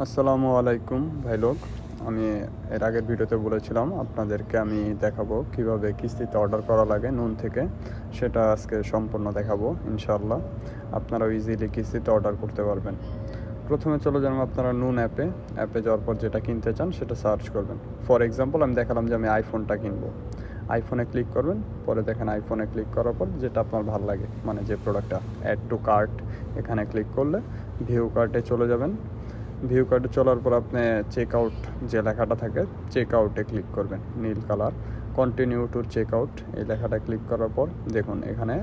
আসসালামু আলাইকুম ভাই লোক। আমি এর আগের ভিডিওতে বলেছিলাম আপনাদেরকে আমি দেখাবো কিভাবে কিস্তিতে অর্ডার করা লাগে নুন থেকে। সেটা আজকে সম্পূর্ণ দেখাবো ইনশাআল্লাহ। আপনারাও ইজিলি কিস্তিতে অর্ডার করতে পারবেন। প্রথমে চলে যাবেন আপনারা নুন অ্যাপে যাওয়ার পর যেটা কিনতে চান সেটা সার্চ করবেন। ফর এক্সাম্পল আমি দেখালাম যে আমি আইফোনটা কিনবো। আইফোনে ক্লিক করবেন, পরে দেখেন আইফোনে ক্লিক করার পর যেটা আপনার ভালো লাগে, মানে যে প্রোডাক্টটা, অ্যাড টু কার্ট এখানে ক্লিক করলে ভিউ কার্টে চলে যাবেন। ভিউ কার্টে চলার পর আপনি চেক আউট যে লেখাটা থাকে, চেক আউটে ক্লিক করবেন, নীল colour, continue to check out এই লেখাটা ক্লিক করার পর দেখুন এখানে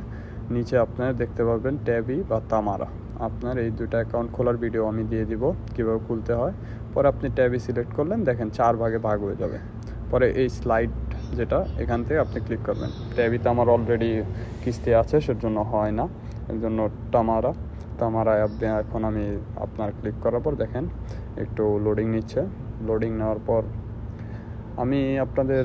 নিচে আপনারা দেখতে পাবেন ট্যাবি বা তামারা। আপনার এই দুটো অ্যাকাউন্ট খোলার ভিডিও আমি দিয়ে দিব কীভাবে খুলতে হয়। পরে আপনি ট্যাবি সিলেক্ট করলেন, দেখেন 4 ভাগে ভাগ হয়ে যাবে। পরে এই স্লাইড যেটা, এখান থেকে আপনি ক্লিক করবেন। ট্যাবিতে আমার অলরেডি কিস্তি আছে, সেজন্য হয় না, এর জন্য তামারা অ্যাপে এখন আমি আপনার ক্লিক করার পর দেখেন একটু লোডিং নিচ্ছে। লোডিং নেওয়ার পর আমি আপনাদের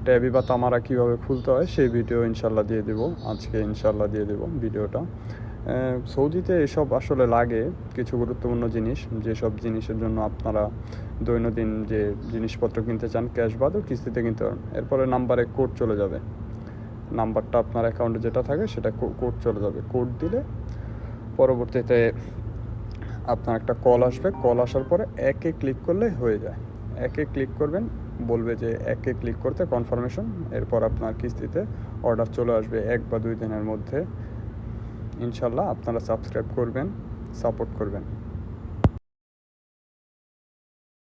ট্যাবি বা তামারা কীভাবে খুলতে হয় সেই ভিডিও ইনশাল্লাহ দিয়ে দেবো, আজকে ইনশাল্লাহ দিয়ে দেবো ভিডিওটা। সৌদিতে এসব আসলে লাগে কিছু গুরুত্বপূর্ণ জিনিস, যেসব জিনিসের জন্য আপনারা দৈনন্দিন যে জিনিসপত্র কিনতে চান ক্যাশ বাদও কিস্তিতে কিনতে পারেন। এরপরে নাম্বারে কোড চলে যাবে, নাম্বারটা আপনার অ্যাকাউন্টে যেটা থাকে সেটা কোড চলে যাবে। কোড দিলে পরবর্তীতে আপনার একটা কল আসবে, কল আসার পরে একে ক্লিক করলে হয়ে যায়। একে ক্লিক করবেন, বলবে যে একে ক্লিক করতে কনফার্মেশন, এরপর আপনার কিস্তিতে অর্ডার চলে আসবে 1 বা 2 দিনের মধ্যে। ইনশাল্লাহ আপনারা সাবস্ক্রাইব করবেন, সাপোর্ট করবেন।